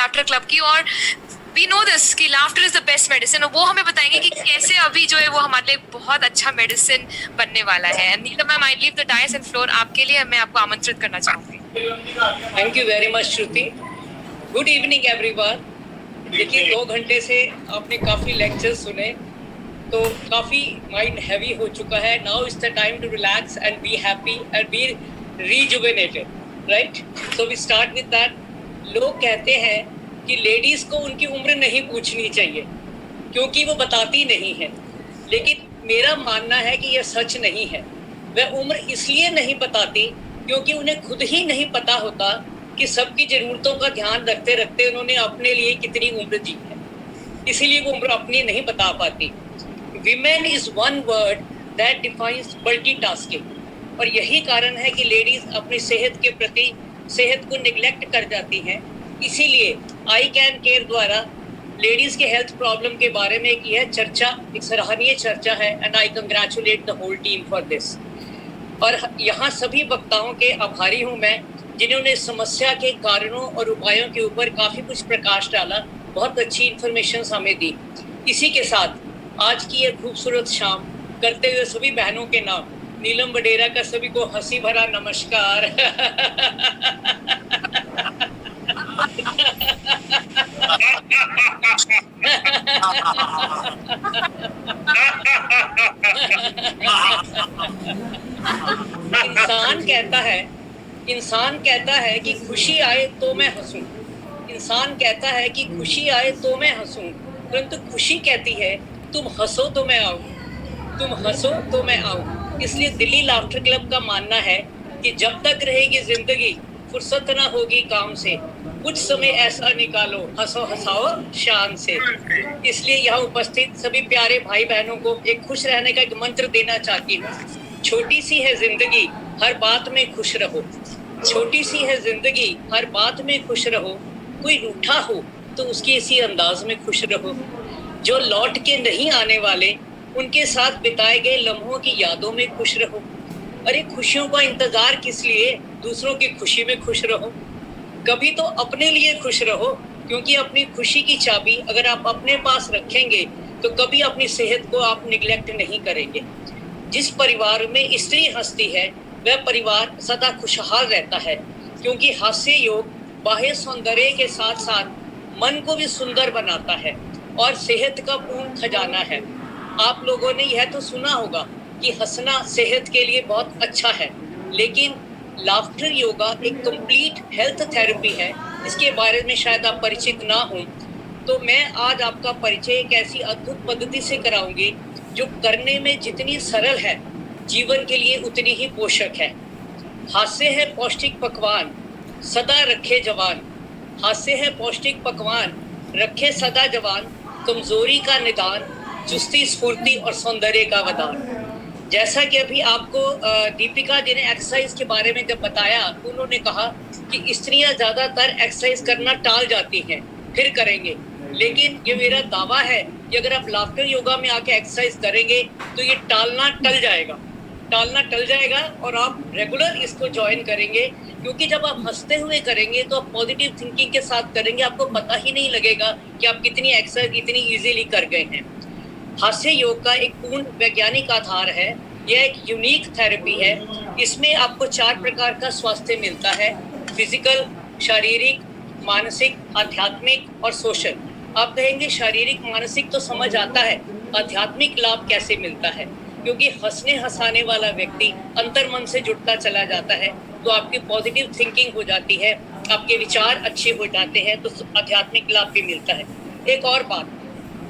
Laughter club की, और we know this कि laughter is the best medicine, और वो हमें बताएंगे कि कैसे अभी जो है वो हमारे लिए बहुत अच्छा मेडिसिन बनने वाला है। Neelam ma'am, I leave the dais and floor आपके लिए, मैं आपको आमंत्रित करना चाहूंगी। Thank you very much Shruti. Good evening everyone. देखिए 2 घंटे से आपने काफी लेक्चर्स सुने, तो काफी माइंड हैवी हो चुका है। Now it's the time to relax and be happy and be rejuvenated, right? So we start with that. लोग कहते हैं कि लेडीज को उनकी उम्र नहीं पूछनी चाहिए क्योंकि वो बताती नहीं है, लेकिन मेरा मानना है कि यह सच नहीं है। वह उम्र इसलिए नहीं बताती क्योंकि उन्हें खुद ही नहीं पता होता कि सबकी जरूरतों का ध्यान रखते रखते उन्होंने अपने लिए कितनी उम्र जी है, इसीलिए वो उम्र अपनी नहीं बता पाती। Women is one word that defines multitasking, और यही कारण है कि लेडीज अपनी सेहत के प्रति सेहत को निगलेक्ट कर जाती हैं। इसीलिए आई कैन केयर द्वारा लेडीज के हेल्थ प्रॉब्लम के बारे में एक यह चर्चा, एक सराहनीय चर्चा है, and I congratulate the whole team for this. और यहाँ सभी वक्ताओं के आभारी हूँ मैं, जिन्होंने समस्या के कारणों और उपायों के ऊपर काफी कुछ प्रकाश डाला, बहुत अच्छी इंफॉर्मेशन हमें दी। इसी के साथ आज की यह खूबसूरत शाम करते हुए सभी बहनों के नाम नीलम वडेरा का सभी को हंसी भरा नमस्कार। इंसान कहता है कि खुशी आए तो मैं हंसूं। इंसान कहता है कि खुशी आए तो मैं हंसूं, परंतु खुशी कहती है तुम हंसो तो मैं आऊं, तुम हंसो तो मैं आऊं। इसलिए दिल्ली लाफ्टर क्लब का मानना है कि जब तक रहेगी जिंदगी फुर्सत ना होगी काम से, कुछ समय ऐसा निकालो हंसो हंसाओ शान से। इसलिए यहाँ उपस्थित सभी प्यारे भाई बहनों को एक खुश रहने का एक मंत्र देना चाहती हूँ। छोटी सी है जिंदगी, हर बात में खुश रहो। छोटी सी है जिंदगी, हर बात में खुश रहो। कोई रूठा हो तो उसके इसी अंदाज में खुश रहो। जो लौट के नहीं आने वाले, उनके साथ बिताए गए लम्हों की यादों में खुश रहो। अरे खुशियों का इंतजार किस लिए, दूसरों की खुशी में खुश रहो। कभी तो अपने लिए खुश रहो, क्योंकि अपनी खुशी की चाबी अगर आप अपने पास रखेंगे तो कभी अपनी सेहत को आप निगलेक्ट नहीं करेंगे। जिस परिवार में स्त्री हंसती है वह परिवार सदा खुशहाल रहता है, क्योंकि हास्य योग बाह्य सौंदर्य के साथ साथ मन को भी सुंदर बनाता है और सेहत का पूर्ण खजाना है। आप लोगों ने यह तो सुना होगा कि हंसना सेहत के लिए बहुत अच्छा है, लेकिन लाफ्टर योगा एक कंप्लीट हेल्थ थेरेपी है। इसके बारे में शायद आप परिचित ना हो, तो मैं आज आपका परिचय एक ऐसी अद्भुत पद्धति से कराऊंगी जो करने में जितनी सरल है, जीवन के लिए उतनी ही पोषक है। हास्य है पौष्टिक पकवान, सदा रखे जवान। हास्य है पौष्टिक पकवान, रखे सदा जवान। कमजोरी का निदान, चुस्ती स्फूर्ति और सौंदर्य का वरदान। जैसा कि अभी आपको दीपिका जी ने एक्सरसाइज के बारे में जब बताया, उन्होंने कहा कि स्त्रियां ज्यादातर एक्सरसाइज करना टाल जाती हैं, फिर करेंगे। लेकिन ये मेरा दावा है कि अगर आप लाफ्टर योगा में आके एक्सरसाइज करेंगे तो ये टालना टल जाएगा और आप रेगुलर इसको ज्वाइन करेंगे। क्योंकि जब आप हंसते हुए करेंगे तो आप पॉजिटिव थिंकिंग के साथ करेंगे, आपको पता ही नहीं लगेगा कि आप कितनी एक्सरसाइज इतनी इजीली कर गए हैं। हास्य योग का एक पूर्ण वैज्ञानिक आधार है। यह एक यूनिक थेरेपी है। इसमें आपको 4 प्रकार का स्वास्थ्य मिलता है: फिजिकल, शारीरिक, मानसिक, आध्यात्मिक और सोशल। आप कहेंगे शारीरिक मानसिक तो समझ आता है, आध्यात्मिक लाभ कैसे मिलता है? क्योंकि हंसने हंसाने वाला व्यक्ति अंतर मन से जुड़ता चला जाता है, तो आपकी पॉजिटिव थिंकिंग हो जाती है, आपके विचार अच्छे हो जाते हैं, तो आध्यात्मिक लाभ भी मिलता है। एक और बात,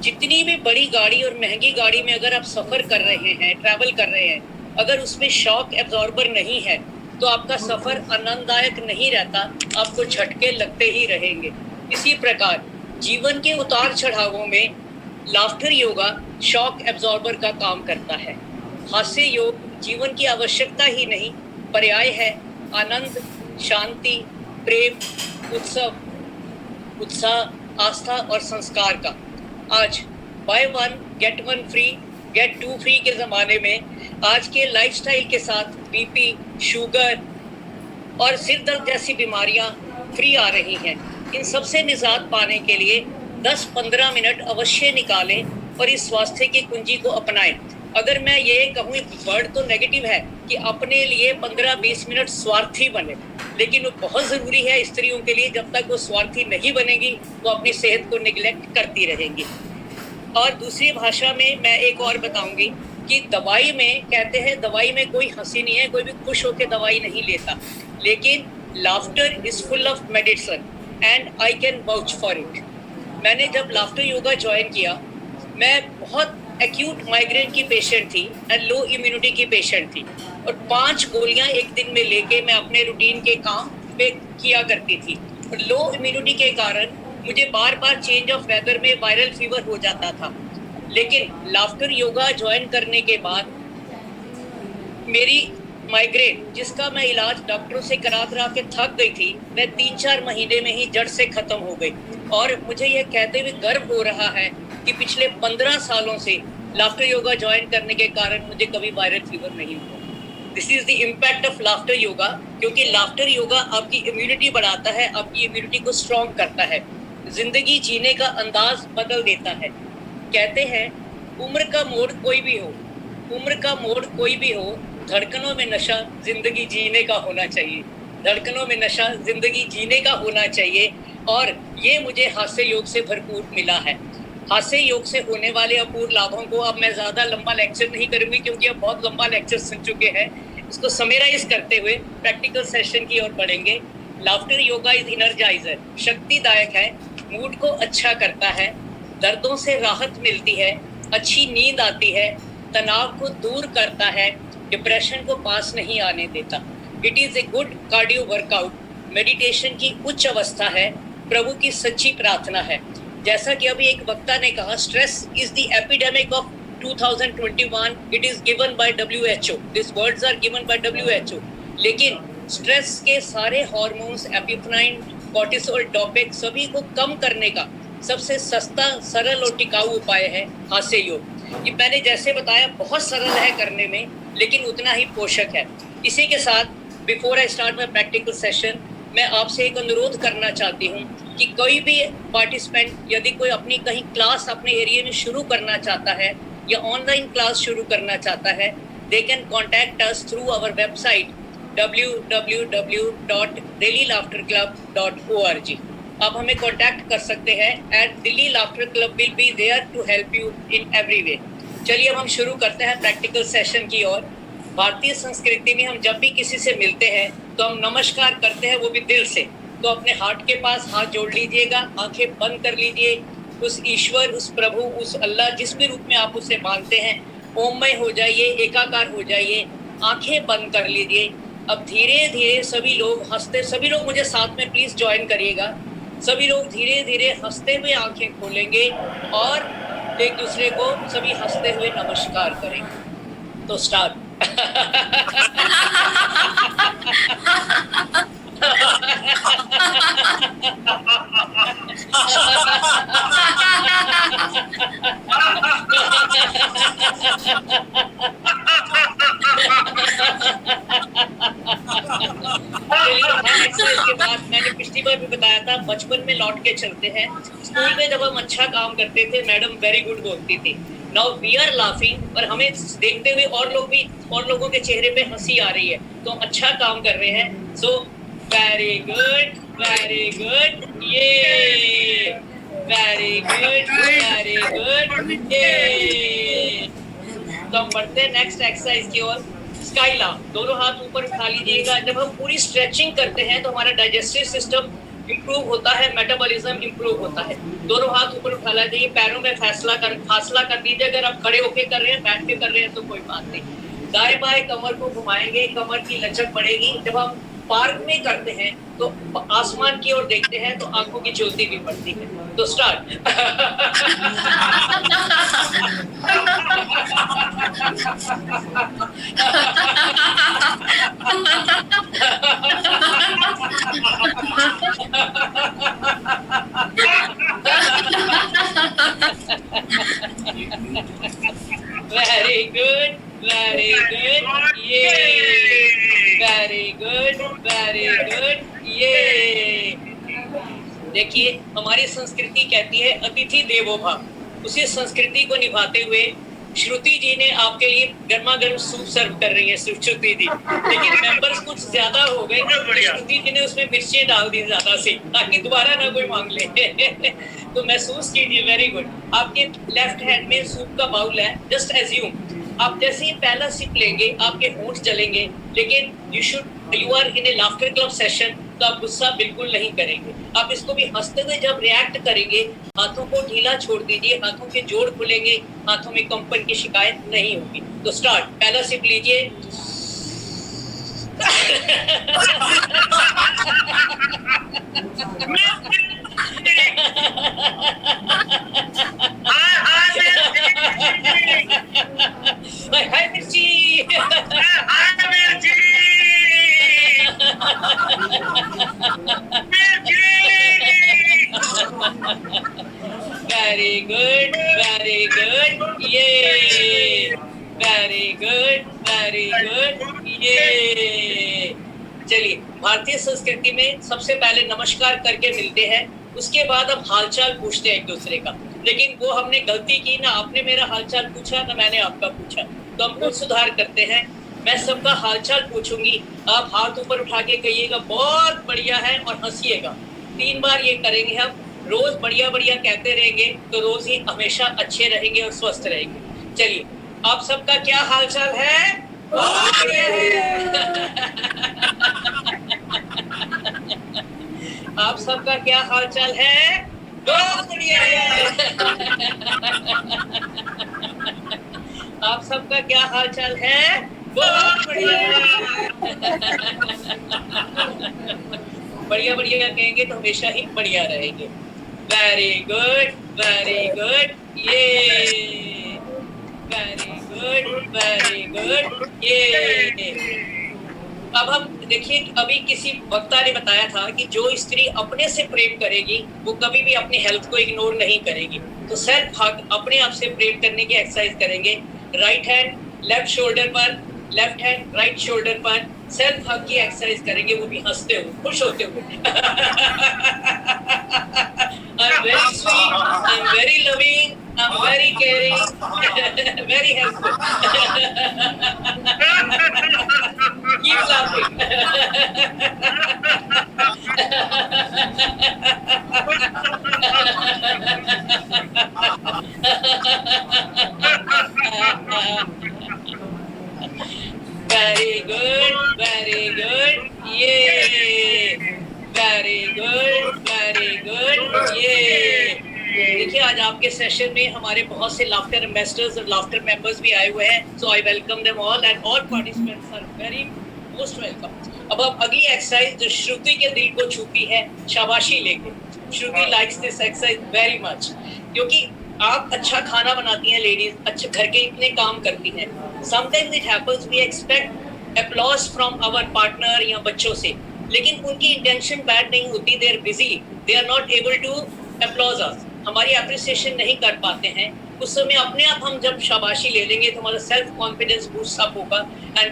जितनी भी बड़ी गाड़ी और महंगी गाड़ी में अगर आप सफर कर रहे हैं, ट्रैवल कर रहे हैं, अगर उसमें शॉक एब्जॉर्बर नहीं है तो आपका सफर आनंददायक नहीं रहता, आपको झटके लगते ही रहेंगे। इसी प्रकार जीवन के उतार चढ़ावों में लाफ्टर योगा शॉक एब्जॉर्बर का काम करता है। हास्य योग जीवन की आवश्यकता ही नहीं, पर्याय है आनंद, शांति, प्रेम, उत्साह, आस्था और संस्कार का। आज buy 1 get 1 free, get 2 free के ज़माने में आज के लाइफस्टाइल के साथ बीपी, शुगर और सिर दर्द जैसी बीमारियां फ्री आ रही हैं। इन सबसे निजात पाने के लिए 10-15 मिनट अवश्य निकालें और इस स्वास्थ्य की कुंजी को अपनाएं। अगर मैं ये कहूँ, वर्ड तो नेगेटिव है कि अपने लिए 15-20 मिनट स्वार्थी बने, लेकिन वो बहुत ज़रूरी है स्त्रियों के लिए। जब तक वो स्वार्थी नहीं बनेगी वो अपनी सेहत को निगलेक्ट करती रहेंगी। और दूसरी भाषा में मैं एक और बताऊंगी कि दवाई में कहते हैं दवाई में कोई हंसी नहीं है, कोई भी खुश होकर दवाई नहीं लेता, लेकिन laughter is full of medicine and I can vouch for it. मैंने जब लाफ्टर योगा ज्वाइन किया, मैं बहुत एक्यूट माइग्रेन की पेशेंट थी एंड लो इम्यूनिटी की पेशेंट थी, और 5 गोलियां एक दिन में लेके मैं अपने रूटीन के काम पे किया करती थी। और लो इम्यूनिटी के कारण मुझे बार बार चेंज ऑफ वेदर में वायरल फीवर हो जाता था, लेकिन लाफ्टर योगा ज्वाइन करने के बाद मेरी माइग्रेन, जिसका मैं इलाज डॉक्टरों से करा के थक गई थी, मैं 3-4 महीने में ही जड़ से खत्म हो गई। और मुझे यह कहते हुए गर्व हो रहा है कि पिछले 15 सालों से लाफ्टर योगा ज्वाइन करने के कारण मुझे कभी वायरल फीवर नहीं हुआ। This is the impact of laughter yoga, क्योंकि लाफ्टर योगा आपकी इम्यूनिटी बढ़ाता है, आपकी इम्यूनिटी को स्ट्रॉन्ग करता है, जिंदगी जीने का अंदाज बदल देता है। कहते हैं उम्र का मोड़ कोई भी हो, उम्र का मोड़ कोई भी हो, धड़कनों में नशा जिंदगी जीने का होना चाहिए, धड़कनों में नशा जिंदगी जीने का होना चाहिए। और ये मुझे हास्य योग से भरपूर मिला है। हास्य योग से होने वाले अपूर्व लाभों को अब मैं ज़्यादा लंबा लेक्चर नहीं करूँगी, क्योंकि अब बहुत लंबा लेक्चर सुन चुके हैं। इसको समराइज करते हुए प्रैक्टिकल सेशन की ओर बढ़ेंगे। लाफ्टर योगा इज इनर्जाइजर, शक्तिदायक है, मूड को अच्छा करता है, दर्दों से राहत मिलती है, अच्छी नींद आती है, तनाव को दूर करता है, डिप्रेशन को पास नहीं आने देता। It is a good cardio workout, meditation की उच्च अवस्था है, प्रभु की सच्ची प्रार्थना है। जैसा कि अभी एक वक्ता ने कहा, stress is the epidemic of 2021, it is given by WHO, this words are given by WHO। लेकिन स्ट्रेस के सारे हार्मोन्स, एपिफ्राइन, कॉर्टिसोल, डोपेक, सभी को कम करने का सबसे सस्ता, सरल और टिकाऊ उपाय है हास्य योग। ये मैंने जैसे बताया बहुत सरल है करने में, लेकिन उतना ही पोषक है। इसी के साथ before I start my practical session, मैं आपसे एक अनुरोध करना चाहती हूँ कि कोई भी पार्टिसिपेंट यदि कोई अपनी कहीं क्लास अपने एरिया में शुरू करना चाहता है या ऑनलाइन क्लास शुरू करना चाहता है, they can contact us through our website www.dailylaughterclub.org। आप हमें कॉन्टैक्ट कर सकते हैं at Delhi laughter club will be there to help you in every way. चलिए अब हम शुरू करते हैं प्रैक्टिकल सेशन की ओर। भारतीय संस्कृति में हम जब भी किसी से मिलते हैं तो हम नमस्कार करते हैं, वो भी दिल से। तो अपने हार्ट के पास हाथ जोड़ लीजिएगा, आंखें बंद कर लीजिए, उस ईश्वर, उस प्रभु, उस अल्लाह, जिस भी रूप में आप उसे मानते हैं, ओममय हो जाइए, एकाकार हो जाइए, आंखें बंद कर लीजिए। अब धीरे धीरे सभी लोग हंसते, सभी लोग मुझे साथ में प्लीज ज्वाइन करिएगा। सभी लोग धीरे धीरे हंसते हुए आंखें खोलेंगे और एक दूसरे को सभी हंसते हुए नमस्कार करेंगे। तो स्टार्ट। इसके बाद मैंने पिछली बार भी बताया था, बचपन में लौट के चलते हैं। स्कूल में जब हम अच्छा काम करते थे, मैडम वेरी गुड बोलती थी। नाउ वी आर लाफिंग, और हमें देखते हुए और लोगों के चेहरे पे हंसी आ रही है, तो हम अच्छा काम कर रहे हैं। So very good, very good, ये वेरी गुड, वेरी गुड, ये। तो हम बढ़ते हैं नेक्स्ट एक्सरसाइज की ओर। स्काईला, दोनों हाथ ऊपर उठा लीजिएगा। जब हम पूरी स्ट्रेचिंग करते हैं तो हमारा डाइजेस्टिव सिस्टम इंप्रूव होता है, मेटाबॉलिज्म इंप्रूव होता है। दोनों हाथ ऊपर उठा लीजिए, पैरों में फासला कर दीजिए। अगर आप खड़े होके कर रहे हैं, बैठ के कर रहे हैं तो कोई बात नहीं। दाएं बाएं कमर को घुमाएंगे, कमर की लचक बढ़ेगी। जब हम पार्क में करते हैं तो आसमान की ओर देखते हैं तो आंखों की ज्योति भी बढ़ती है। तो start. Very good, very good, ये वेरी गुड, वेरी गुड, ये। देखिए हमारी संस्कृति कहती है अतिथि देवो भव। उसी संस्कृति को निभाते हुए श्रुति जी ने आपके लिए गर्मा गर्म सूप सर्व कर रही है, श्रुति जी। लेकिन मेंबर्स कुछ ज्यादा हो गए, श्रुति जी ने उसमें मिर्चें डाल दी ज्यादा सी, ताकि दोबारा ना कोई मांग ले। तो महसूस कीजिए, वेरी गुड। आपके लेफ्ट हैंड में सूप का बाउल है। जस्ट एज्यूम आप जैसे ही पहला सिप लेंगे आपके होंठ जलेंगे, लेकिन you are in a laughter club session, तो आप गुस्सा बिल्कुल नहीं करेंगे। आप इसको भी हंसते हुए जब रिएक्ट करेंगे, हाथों को ढीला छोड़ दीजिए, हाथों के जोड़ खुलेंगे, हाथों में कंपन की शिकायत नहीं होगी। तो स्टार्ट, पहला सिप लीजिए। हाय मिर्ची। वेरी गुड, वेरी गुड, ये वेरी गुड, वेरी गुड, ये। चलिए, भारतीय संस्कृति में सबसे पहले नमस्कार करके मिलते हैं, उसके बाद हम हालचाल पूछते हैं एक दूसरे का। लेकिन वो हमने गलती की, ना आपने मेरा हालचाल पूछा ना मैंने आपका पूछा, तो हम कुछ सुधार करते हैं। मैं सबका हालचाल पूछूंगी, आप हाथ ऊपर उठा के कहिएगा बहुत बढ़िया है और हंसिएगा। 3 बार ये करेंगे हम। रोज बढ़िया बढ़िया कहते रहेंगे तो रोज ही हमेशा अच्छे रहेंगे और स्वस्थ रहेंगे। चलिए, आप सबका क्या हालचाल है? बहुत बढ़िया है। आप सबका क्या हालचाल है? बहुत बढ़िया है। आप सबका क्या हालचाल है? बहुत बढ़िया है। बढ़िया बढ़िया कहेंगे तो हमेशा ही बढ़िया रहेंगे। वेरी गुड, वेरी गुड, ये वेरी गुड, वेरी गुड, ये। अब हम देखिए, अभी किसी वक्ता ने बताया था कि जो स्त्री अपने से प्रेम करेगी वो कभी भी अपनी हेल्थ को इग्नोर नहीं करेगी। तो सेल्फ हग, अपने आप से प्रेम करने की एक्सरसाइज करेंगे। राइट हैंड लेफ्ट शोल्डर पर, लेफ्ट हैंड राइट शोल्डर पर सेल्फ हग की एक्सरसाइज करेंगे, वो भी हंसते हुए, खुश होते हुए। I am very sweet, I am very loving, I am very caring, very helpful. Keep laughing. Very good, very good, yeah. Very good, very good, yeah. देखिए, आज आपके सेशन में हमारे बहुत से लाफ्टर एम्बेसडर्स और लाफ्टर मेंबर्स भी आए हुए हैं। So I welcome them all and all participants are very most welcome. अब हम अगली एक्सरसाइज जो श्रुति के दिल को छूती है, शाबाशी लेके। Shruti likes this exercise very much, क्योंकि आप अच्छा खाना बनाती हैं लेडीज, अच्छे घर के इतने काम करती हैं। Sometimes it happens we expect applause from our partner या बच्चों से, लेकिन उनकी इंटेंशन बैड नहीं होती, they are busy, they are not able to applause us, हमारी अप्रिसिएशन नहीं कर पाते हैं। उस समय अपने आप हम जब शाबाशी ले लेंगे तो हमारा सेल्फ कॉन्फिडेंस बूस्ट अप होगा एंड